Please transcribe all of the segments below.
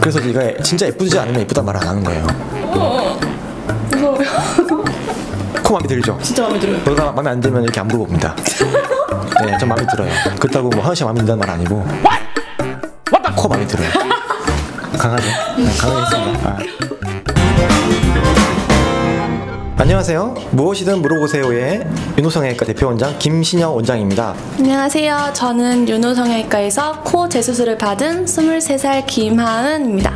그래서 네가 진짜 예쁘지 않으면 예쁘단 말 안 하는 거예요. 무서워요. 코 마음에 들죠? 진짜 마음에 들어요. 너가 마음에 안 들면 이렇게 안 물어봅니다. 네, 전 마음에 들어요. 그렇다고 뭐 하은 씨가 마음에 든다는 말 아니고 코 마음에 들어요. 강하죠? 네, 강하겠습니다. 안녕하세요. 무엇이든 물어보세요의 윤호성형외과 대표원장 김신영 원장입니다. 안녕하세요. 저는 윤호성형외과에서 코 재수술을 받은 23살 김하은입니다.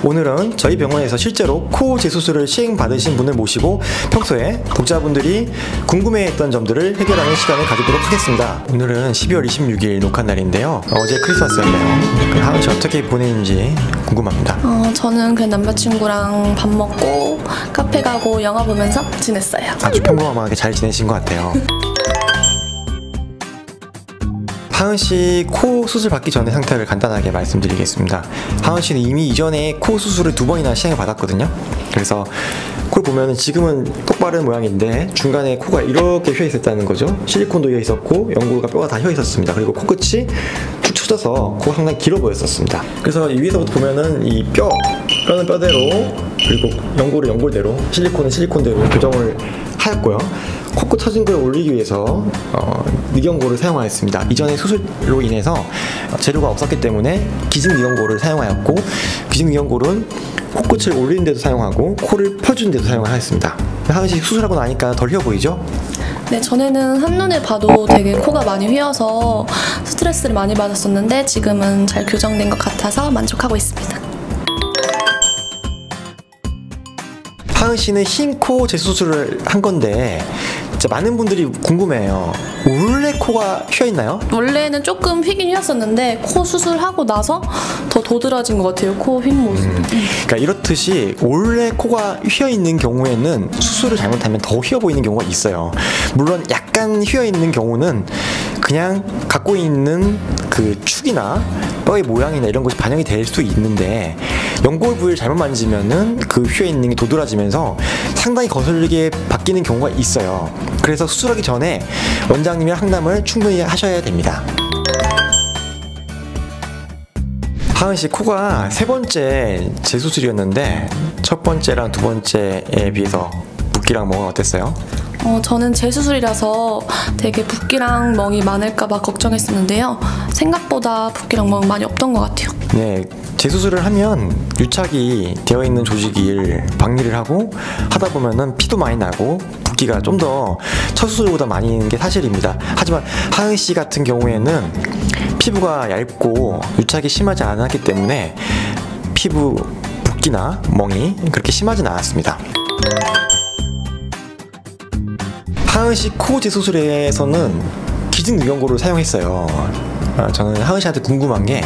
오늘은 저희 병원에서 실제로 코 재수술을 시행받으신 분을 모시고 평소에 독자분들이 궁금해했던 점들을 해결하는 시간을 가지도록 하겠습니다. 오늘은 12월 26일 녹화 날인데요. 어제 크리스마스였네요. 하은 씨 어떻게 보내는지 궁금합니다. 저는 그냥 남자친구랑 밥 먹고 카페 가고 영화 보면서 지냈어요. 아주 평범하게 잘 지내신 것 같아요. 하은 씨 코 수술 받기 전의 상태를 간단하게 말씀드리겠습니다. 하은 씨는 이미 이전에 코 수술을 2번이나 시행을 받았거든요. 그래서 코를 보면은 지금은 똑바른 모양인데 중간에 코가 이렇게 휘어 있었다는 거죠. 실리콘도 휘어 있었고 연골과 뼈가 다 휘어 있었습니다. 그리고 코끝이 툭 쳐져서 코가 상당히 길어 보였었습니다. 그래서 이 위에서부터 보면은 이 뼈는 뼈대로 그리고 연골은 연골대로 실리콘은 실리콘대로 교정을 하였고요. 코끝 처진 걸 올리기 위해서 늑연고를 사용하였습니다. 이전에 수술로 인해서 재료가 없었기 때문에 기증 늑연고를 사용하였고, 기증 늑연고는 코끝을 올리는 데도 사용하고 코를 펴주는 데도 사용하였습니다. 하은 씨 수술하고 나니까 덜 휘어 보이죠? 네, 전에는 한눈에 봐도 되게 코가 많이 휘어서 스트레스를 많이 받았었는데 지금은 잘 교정된 것 같아서 만족하고 있습니다. 하은 씨는 흰 코 재수술을 한 건데 진짜 많은 분들이 궁금해요. 원래 코가 휘어 있나요? 원래는 조금 휘긴 휘었었는데 코 수술하고 나서 더 도드라진 것 같아요. 코 휜 모습. 그러니까 이렇듯이 원래 코가 휘어 있는 경우에는 수술을 잘못하면 더 휘어 보이는 경우가 있어요. 물론 약간 휘어 있는 경우는 그냥 갖고 있는 그 축이나 뼈의 모양이나 이런 것이 반영이 될 수 있는데 연골 부위를 잘못 만지면은 그 휘어 있는 게 도드라지면서 상당히 거슬리게 바뀌는 경우가 있어요. 그래서 수술하기 전에 원장님이랑 상담을 충분히 하셔야 됩니다. 하은 씨 코가 세 번째 재수술이었는데 첫 번째랑 두 번째에 비해서 붓기랑 멍은 어땠어요? 저는 재수술이라서 되게 붓기랑 멍이 많을까봐 걱정했었는데요. 생각보다 붓기랑 멍 많이 없던 것 같아요. 네, 재수술을 하면 유착이 되어 있는 조직을 박리를 하고 하다 보면은 피도 많이 나고 붓기가 좀 더 첫 수술보다 많이 있는 게 사실입니다. 하지만 하은 씨 같은 경우에는 피부가 얇고 유착이 심하지 않았기 때문에 피부 붓기나 멍이 그렇게 심하진 않았습니다. 하은 씨 코 재수술에서는 기증 늑연고를 사용했어요. 저는 하은 씨한테 궁금한 게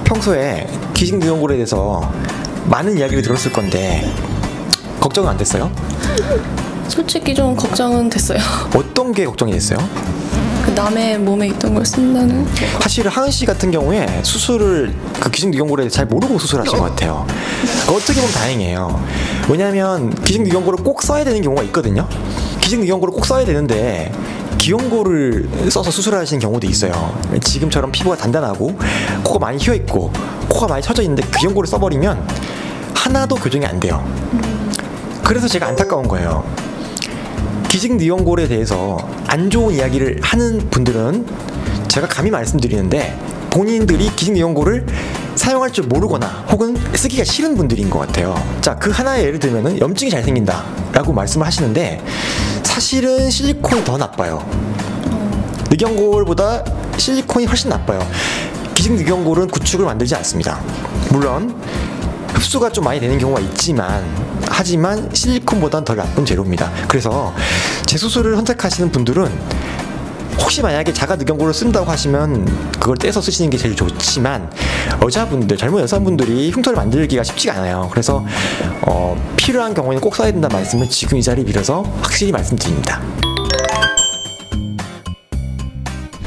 평소에 기증 늑연고에 대해서 많은 이야기를 들었을 건데 걱정은 안 됐어요? 솔직히 좀 걱정은 됐어요. 어떤 게 걱정이 됐어요? 그 남의 몸에 있던 걸 쓴다는. 사실 하은 씨 같은 경우에 수술을 그 기증 늑연고를 잘 모르고 수술하신 것 같아요. 어떻게 보면 다행이에요. 왜냐하면 기증 늑연고를 꼭 써야 되는 경우가 있거든요. 기증 늑연고를 꼭 써야 되는데 기연고를 써서 수술하시는 경우도 있어요. 지금처럼 피부가 단단하고 코가 많이 휘어있고 코가 많이 처져 있는데 기연고를 써버리면 하나도 교정이 안 돼요. 그래서 제가 안타까운 거예요. 기증 늑연골에 대해서 안 좋은 이야기를 하는 분들은 제가 감히 말씀드리는데 본인들이 기증 늑연골을 사용할 줄 모르거나 혹은 쓰기가 싫은 분들인 것 같아요. 자, 그 하나의 예를 들면은 염증이 잘 생긴다 라고 말씀을 하시는데 사실은 실리콘이 더 나빠요. 늑연골보다 실리콘이 훨씬 나빠요. 기증 늑연골은 구축을 만들지 않습니다. 물론 흡수가 좀 많이 되는 경우가 있지만 하지만 실리콘보다는 덜 나쁜 재료입니다. 그래서 재수술을 선택하시는 분들은 혹시 만약에 자가 늑연골을 쓴다고 하시면 그걸 떼서 쓰시는 게 제일 좋지만 여자분들, 젊은 여성분들이 흉터를 만들기가 쉽지가 않아요. 그래서 필요한 경우에는 꼭 써야 된다는 말씀을 지금 이 자리에 빌어서 확실히 말씀드립니다.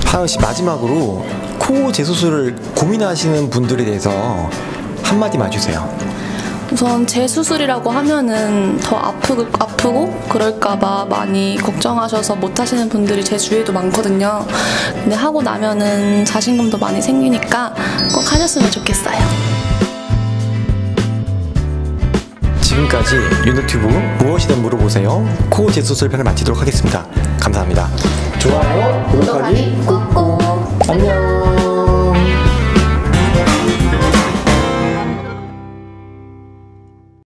하은씨, 마지막으로 코 재수술을 고민하시는 분들에 대해서 한마디만 해주세요. 우선 재수술이라고 하면은 더 아프고 그럴까봐 많이 걱정하셔서 못 하시는 분들이 제 주위에도 많거든요. 근데 하고 나면은 자신감도 많이 생기니까 꼭 하셨으면 좋겠어요. 지금까지 윤호튜브 무엇이든 물어보세요 코 재수술 편을 마치도록 하겠습니다. 감사합니다. 좋아요, 구독하기 꾹꾹. 안녕.